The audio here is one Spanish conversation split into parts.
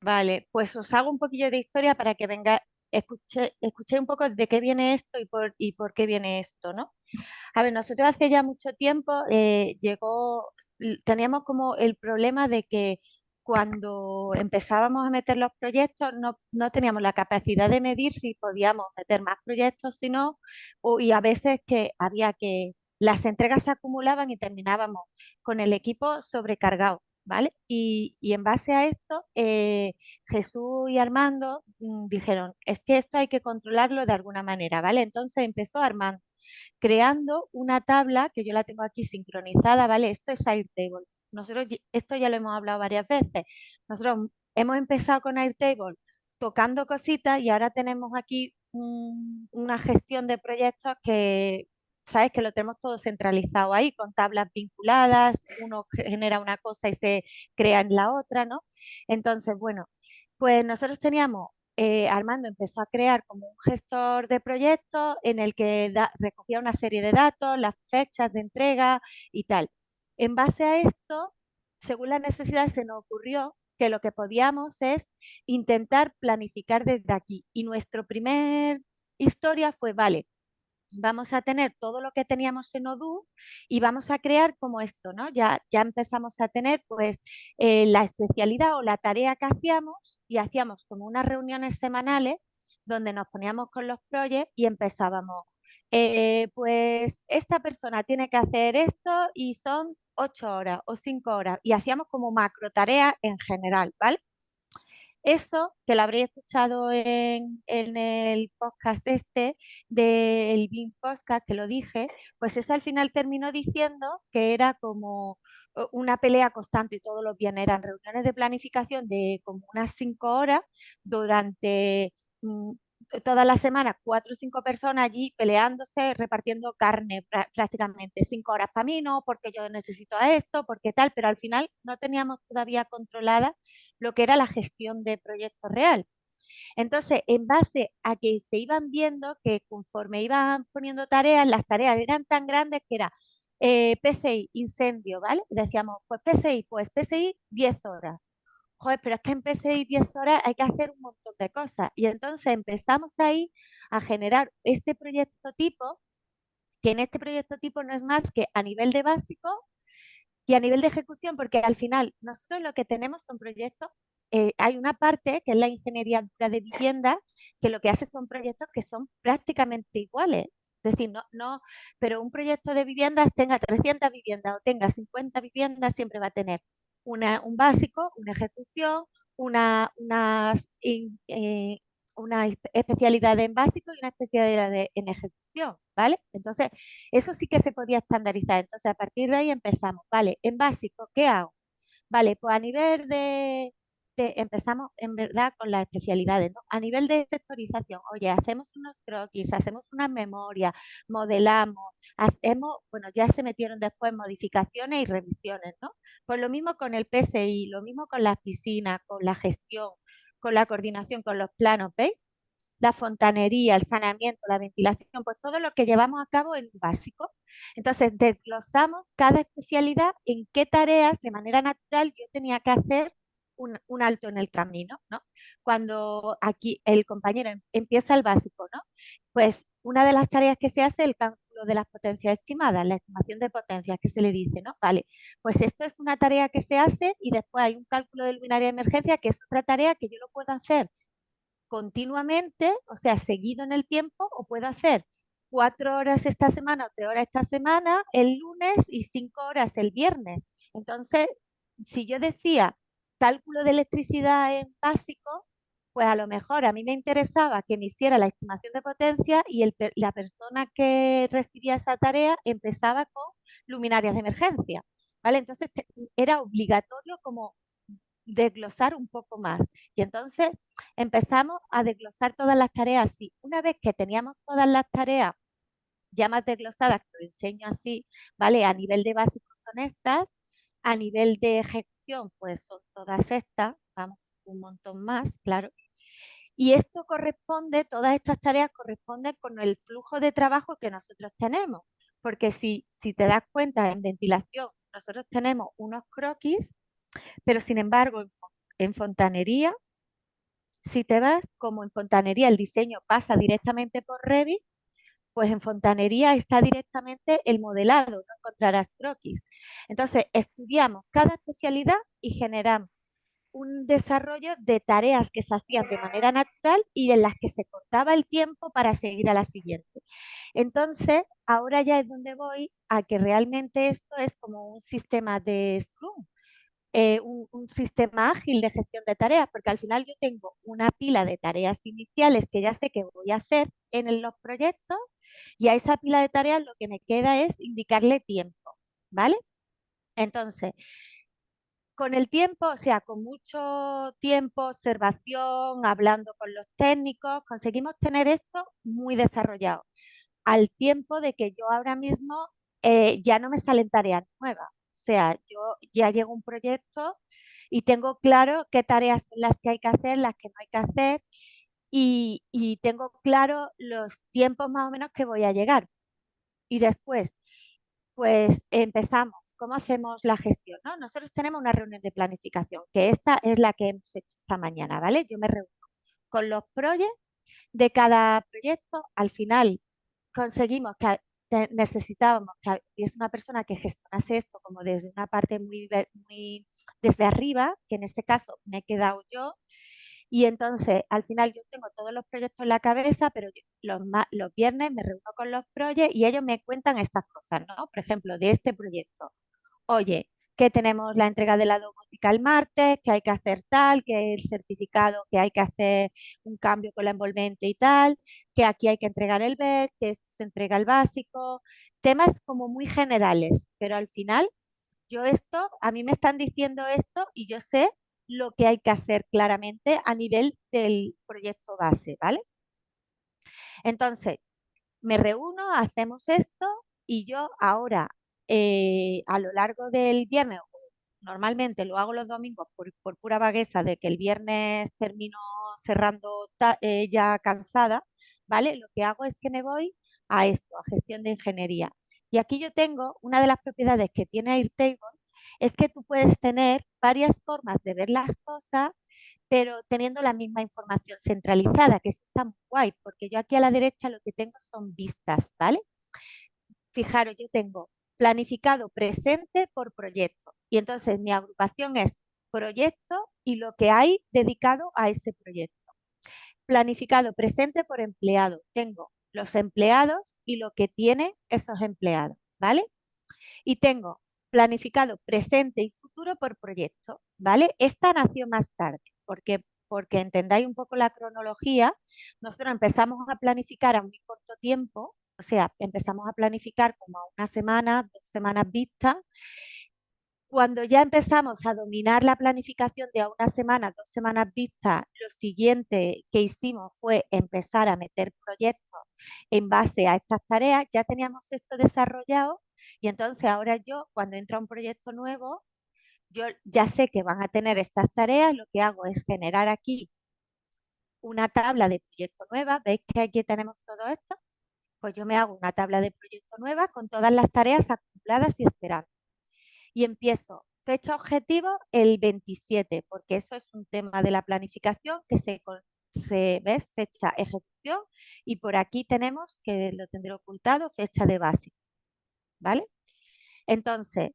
Vale, pues os hago un poquillo de historia para que venga, escuché un poco de qué viene esto y por qué viene esto, ¿no? A ver, nosotros hace ya mucho tiempo teníamos como el problema de que cuando empezábamos a meter los proyectos no teníamos la capacidad de medir si podíamos meter más proyectos, si no, y a veces que había que las entregas se acumulaban y terminábamos con el equipo sobrecargado, ¿vale? Y en base a esto, Jesús y Armando dijeron, es que esto hay que controlarlo de alguna manera, ¿vale? Entonces empezó Armando creando una tabla que yo la tengo aquí sincronizada, ¿vale? Esto es Airtable. Nosotros esto ya lo hemos hablado varias veces. Nosotros hemos empezado con Airtable tocando cositas y ahora tenemos aquí una gestión de proyectos que, sabes que lo tenemos todo centralizado ahí, con tablas vinculadas, uno genera una cosa y se crea en la otra, ¿no? Entonces, bueno, pues nosotros teníamos Armando empezó a crear como un gestor de proyectos en el que recogía una serie de datos, las fechas de entrega y tal. En base a esto, según las necesidades, se nos ocurrió que lo que podíamos es intentar planificar desde aquí. Y nuestro primer historia fue, vale, vamos a tener todo lo que teníamos en Odoo y vamos a crear como esto, ¿no? Ya empezamos a tener pues la especialidad o la tarea que hacíamos y hacíamos como unas reuniones semanales donde nos poníamos con los proyectos y empezábamos, pues esta persona tiene que hacer esto y son 8 horas o 5 horas y hacíamos como macro tareas en general, ¿vale? Eso, que lo habréis escuchado en el podcast este, del BIM Podcast, que lo dije, pues eso al final terminó diciendo que era como una pelea constante y todos los días eran reuniones de planificación de como unas 5 horas durante mm, toda la semana, 4 o 5 personas allí peleándose, repartiendo carne prácticamente 5 horas para mí, no, porque yo necesito a esto, porque tal, pero al final no teníamos todavía controlada lo que era la gestión de proyectos real. Entonces, en base a que se iban viendo que conforme iban poniendo tareas, las tareas eran tan grandes que era PCI, incendio, ¿vale? Decíamos, pues PCI 10 horas. Joder, pero es que en PCI 10 horas hay que hacer un montón de cosas. Y entonces empezamos ahí a generar este proyecto tipo, que en este proyecto tipo no es más que a nivel de básico y a nivel de ejecución, porque al final nosotros lo que tenemos son proyectos, hay una parte que es la ingeniería dura de vivienda, que lo que hace son proyectos que son prácticamente iguales. Es decir, pero un proyecto de viviendas tenga 300 viviendas o tenga 50 viviendas, siempre va a tener un básico, una ejecución, una, unas, una especialidad en básico y una especialidad en ejecución, ¿vale? Entonces, eso sí que se podía estandarizar. Entonces, a partir de ahí empezamos. Vale, en básico, ¿qué hago? Vale, pues a nivel empezamos en verdad con las especialidades, ¿no? A nivel de sectorización, oye, hacemos unos croquis, hacemos unas memorias, modelamos, bueno, ya se metieron después modificaciones y revisiones, ¿no? Pues lo mismo con el PSI, lo mismo con las piscinas, con la gestión, con la coordinación, con los planos, ¿veis? La fontanería, el saneamiento, la ventilación, pues todo lo que llevamos a cabo en básico. Entonces, desglosamos cada especialidad en qué tareas de manera natural yo tenía que hacer un alto en el camino, ¿no? Cuando aquí el compañero empieza el básico, ¿no? Pues una de las tareas que se hace es el cálculo de las potencias estimadas, la estimación de potencias que se le dice, ¿no? Vale, pues esto es una tarea que se hace y después hay un cálculo de luminaria de emergencia que es otra tarea que yo lo puedo hacer continuamente, o sea, seguido en el tiempo, o puedo hacer 4 horas esta semana o 3 horas esta semana, el lunes y 5 horas el viernes. Entonces, si yo decía cálculo de electricidad en básico, pues a lo mejor a mí me interesaba que me hiciera la estimación de potencia y la persona que recibía esa tarea empezaba con luminarias de emergencia. ¿Vale? Entonces era obligatorio como desglosar un poco más. Y entonces empezamos a desglosar todas las tareas así. Una vez que teníamos todas las tareas ya más desglosadas, que lo enseño así, ¿vale? A nivel de básico son estas, a nivel de ejecución, pues son todas estas, vamos, un montón más, claro. Y esto corresponde, todas estas tareas corresponden con el flujo de trabajo que nosotros tenemos. Porque si te das cuenta, en ventilación, nosotros tenemos unos croquis pero sin embargo, en fontanería Si te vas, como en fontanería el diseño pasa directamente por Revit, pues en fontanería está directamente el modelado, no encontrarás croquis. Entonces, estudiamos cada especialidad y generamos un desarrollo de tareas que se hacían de manera natural y en las que se cortaba el tiempo para seguir a la siguiente. Entonces, ahora ya es donde voy a que realmente esto es como un sistema de Scrum, un sistema ágil de gestión de tareas, porque al final yo tengo una pila de tareas iniciales que ya sé que voy a hacer los proyectos y a esa pila de tareas lo que me queda es indicarle tiempo, ¿vale? Entonces, con el tiempo, o sea, con mucho tiempo, observación, hablando con los técnicos, conseguimos tener esto muy desarrollado, al tiempo de que yo ahora mismo ya no me salen tareas nuevas. O sea, yo ya llego a un proyecto y tengo claro qué tareas son las que hay que hacer, las que no hay que hacer, y tengo claro los tiempos más o menos que voy a llegar. Y después, pues empezamos. ¿Cómo hacemos la gestión? ¿No? Nosotros tenemos una reunión de planificación, que esta es la que hemos hecho esta mañana, ¿vale? Yo me reúno con los proyectos de cada proyecto. Al final conseguimos que necesitábamos que hubiese una persona que gestionase esto como desde una parte muy desde arriba, que en este caso me he quedado yo, y entonces, al final yo tengo todos los proyectos en la cabeza, pero los viernes me reúno con los proyectos y ellos me cuentan estas cosas, ¿no? Por ejemplo, de este proyecto. Oye, que tenemos la entrega de la domótica el martes, que hay que hacer tal, que el certificado, que hay que hacer un cambio con la envolvente y tal, que aquí hay que entregar el BES, que esto se entrega el básico, temas como muy generales, pero al final yo esto, a mí me están diciendo esto y yo sé lo que hay que hacer claramente a nivel del proyecto base, ¿vale? Entonces, me reúno, hacemos esto y yo ahora, a lo largo del viernes, normalmente lo hago los domingos por pura vagueza de que el viernes termino cerrando ya cansada, ¿vale? Lo que hago es que me voy a esto, a gestión de ingeniería. Y aquí yo tengo una de las propiedades que tiene Airtable, es que tú puedes tener varias formas de ver las cosas, pero teniendo la misma información centralizada, que eso está muy guay, porque yo aquí a la derecha lo que tengo son vistas, ¿vale? Fijaros, yo tengo planificado presente por proyecto y entonces mi agrupación es proyecto y lo que hay dedicado a ese proyecto. Planificado presente por empleado. Tengo los empleados y lo que tienen esos empleados, ¿vale? Y tengo planificado presente y futuro por proyecto, ¿vale? Esta nació más tarde, porque entendáis un poco la cronología, nosotros empezamos a planificar a muy corto tiempo, o sea, empezamos a planificar como a una semana, 2 semanas vista. Cuando ya empezamos a dominar la planificación de a una semana, 2 semanas vista, lo siguiente que hicimos fue empezar a meter proyectos en base a estas tareas. Ya teníamos esto desarrollado y entonces ahora yo, cuando entra un proyecto nuevo, yo ya sé que van a tener estas tareas. Lo que hago es generar aquí una tabla de proyecto nueva. ¿Veis que aquí tenemos todo esto? Pues yo me hago una tabla de proyecto nueva con todas las tareas acumuladas y esperando. Y empiezo fecha objetivo el 27, porque eso es un tema de la planificación que se ve fecha ejecución y por aquí tenemos, que lo tendré ocultado, fecha de básico, ¿vale? Entonces,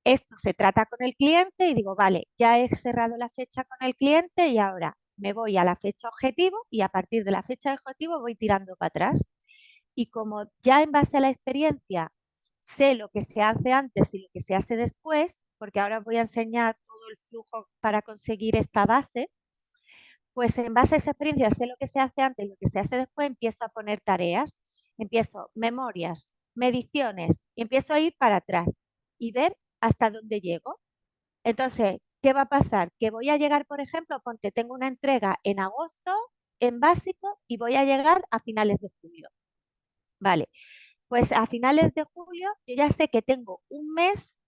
esto se trata con el cliente y digo, vale, ya he cerrado la fecha con el cliente y ahora me voy a la fecha objetivo y a partir de la fecha objetivo voy tirando para atrás. Y como ya en base a la experiencia sé lo que se hace antes y lo que se hace después, porque ahora os voy a enseñar todo el flujo para conseguir esta base, pues en base a esa experiencia sé lo que se hace antes y lo que se hace después, empiezo a poner tareas, empiezo memorias, mediciones, y empiezo a ir para atrás y ver hasta dónde llego. Entonces, ¿qué va a pasar? Que voy a llegar, por ejemplo, ponte, tengo una entrega en agosto en básico y voy a llegar a finales de julio. Vale, pues a finales de julio yo ya sé que tengo un mes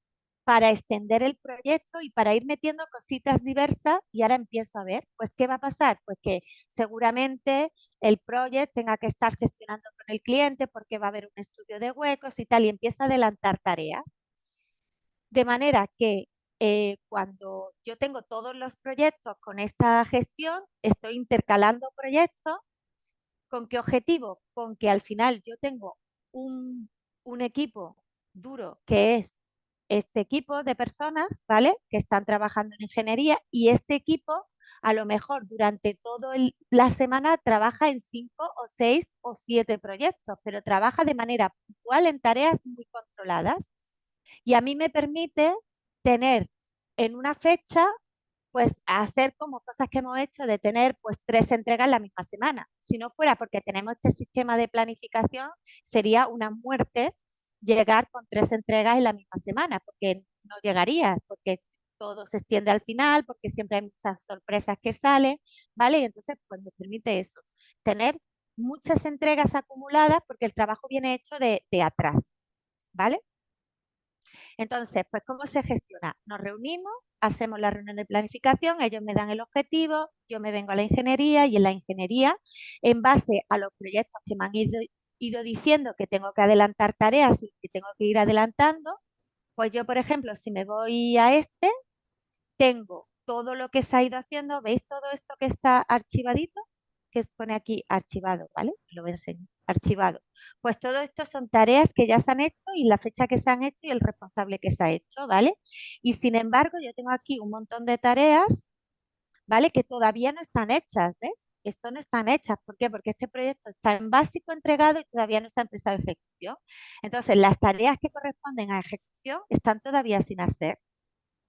para extender el proyecto y para ir metiendo cositas diversas y ahora empiezo a ver, pues, ¿qué va a pasar? Pues que seguramente el proyecto tenga que estar gestionando con el cliente porque va a haber un estudio de huecos y tal, y empiezo a adelantar tareas. De manera que cuando yo tengo todos los proyectos con esta gestión, estoy intercalando proyectos. ¿Con qué objetivo? Con que al final yo tengo un, un equipo duro que es este equipo de personas, ¿vale? Que están trabajando en ingeniería y este equipo a lo mejor durante toda la semana trabaja en 5 o 6 o 7 proyectos, pero trabaja de manera puntual en tareas muy controladas. Y a mí me permite tener en una fecha, pues hacer como cosas que hemos hecho de tener pues 3 entregas la misma semana. Si no fuera porque tenemos este sistema de planificación, sería una muerte llegar con 3 entregas en la misma semana, porque no llegaría, porque todo se extiende al final, porque siempre hay muchas sorpresas que salen, ¿vale? Y entonces pues nos permite eso, tener muchas entregas acumuladas porque el trabajo viene hecho de atrás, ¿vale? Entonces, pues, ¿cómo se gestiona? Nos reunimos, hacemos la reunión de planificación, ellos me dan el objetivo, yo me vengo a la ingeniería y en la ingeniería, en base a los proyectos que me han ido diciendo que tengo que adelantar tareas y que tengo que ir adelantando, pues yo, por ejemplo, si me voy a este, tengo todo lo que se ha ido haciendo, ¿veis todo esto que está archivadito? Que pone aquí archivado, ¿vale? Lo voy a enseñar. Archivado. Pues todo esto son tareas que ya se han hecho y la fecha que se han hecho y el responsable que se ha hecho, ¿vale? Y sin embargo, yo tengo aquí un montón de tareas, ¿vale? Que todavía no están hechas, ¿ves? Esto no están hechas. ¿Por qué? Porque este proyecto está en básico entregado y todavía no se ha empezado ejecución. Entonces, las tareas que corresponden a ejecución están todavía sin hacer.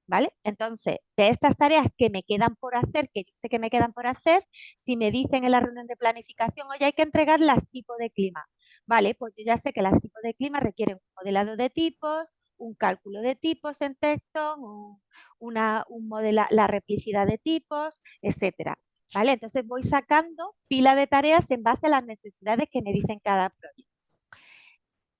¿Vale? Entonces, de estas tareas que me quedan por hacer, que yo sé que me quedan por hacer, si me dicen en la reunión de planificación, oye, hay que entregar las tipos de clima, ¿vale? Pues yo ya sé que las tipos de clima requieren un modelado de tipos, un cálculo de tipos en texto, la replicidad de tipos, etcétera, ¿vale? Entonces voy sacando pila de tareas en base a las necesidades que me dicen cada proyecto.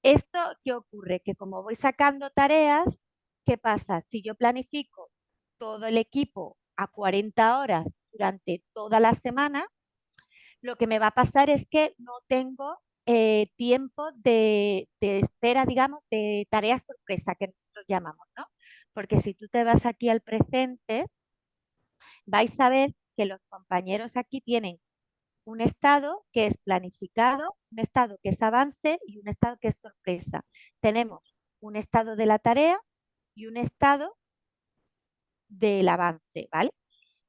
¿Esto qué ocurre? Que como voy sacando tareas, ¿qué pasa? Si yo planifico todo el equipo a 40 horas durante toda la semana, lo que me va a pasar es que no tengo tiempo de espera, digamos, de tareas sorpresa que nosotros llamamos, ¿no? Porque si tú te vas aquí al presente, vais a ver que los compañeros aquí tienen un estado que es planificado, un estado que es avance y un estado que es sorpresa. Tenemos un estado de la tarea y un estado del avance, ¿vale?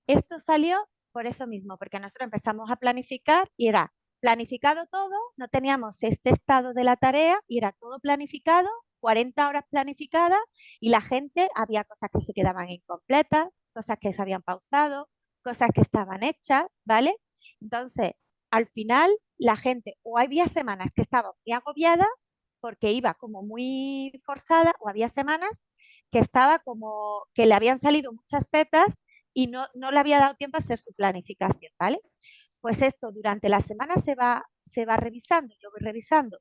Esto salió por eso mismo, porque nosotros empezamos a planificar y era planificado todo, no teníamos este estado de la tarea y era todo planificado, 40 horas planificadas y la gente, había cosas que se quedaban incompletas, cosas que se habían pausado, cosas que estaban hechas, ¿vale? Entonces, al final, la gente, o había semanas que estaba muy agobiada porque iba como muy forzada, o había semanas que estaba como que le habían salido muchas setas y no le había dado tiempo a hacer su planificación, ¿vale? Pues esto durante la semana se va revisando, yo voy revisando.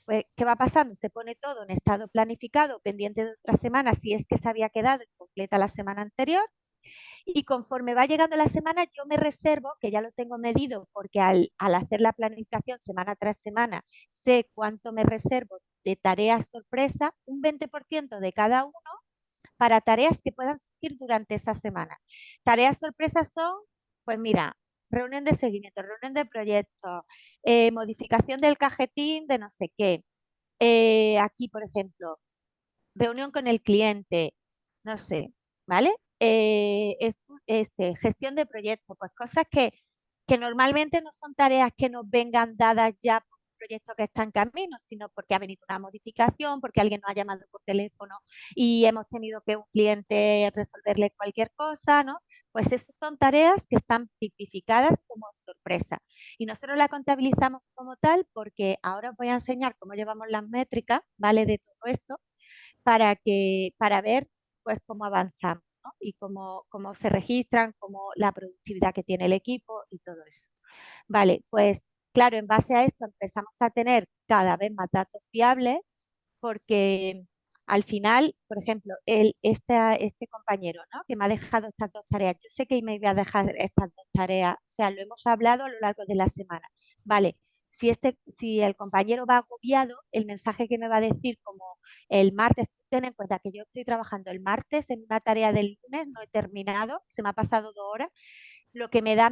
Pues, ¿qué va pasando? Se pone todo en estado planificado, pendiente de otra semana, si es que se había quedado incompleta la semana anterior. Y conforme va llegando la semana, yo me reservo, que ya lo tengo medido, porque al hacer la planificación semana tras semana, sé cuánto me reservo de tareas sorpresa, un 20% de cada uno para tareas que puedan surgir durante esa semana. Tareas sorpresas son, pues mira, reunión de seguimiento, reunión de proyectos, modificación del cajetín de no sé qué. Aquí, por ejemplo, reunión con el cliente, no sé, ¿vale? Gestión de proyectos, pues cosas que normalmente no son tareas que nos vengan dadas ya por un proyecto que está en camino, sino porque ha venido una modificación, porque alguien nos ha llamado por teléfono y hemos tenido que un cliente resolverle cualquier cosa, ¿no? Pues esas son tareas que están tipificadas como sorpresa. Y nosotros la contabilizamos como tal porque ahora os voy a enseñar cómo llevamos las métricas, ¿vale? De todo esto para ver pues cómo avanzamos, ¿no? Y cómo se registran, cómo la productividad que tiene el equipo y todo eso. Vale, pues claro, en base a esto empezamos a tener cada vez más datos fiables porque al final, por ejemplo, este compañero, ¿no? Que me ha dejado estas 2 tareas, yo sé que me iba a dejar estas 2 tareas, o sea, lo hemos hablado a lo largo de la semana. Vale, si el compañero va agobiado, el mensaje que me va a decir como el martes, ten en cuenta que yo estoy trabajando el martes en una tarea del lunes, no he terminado, se me ha pasado 2 horas, lo que me da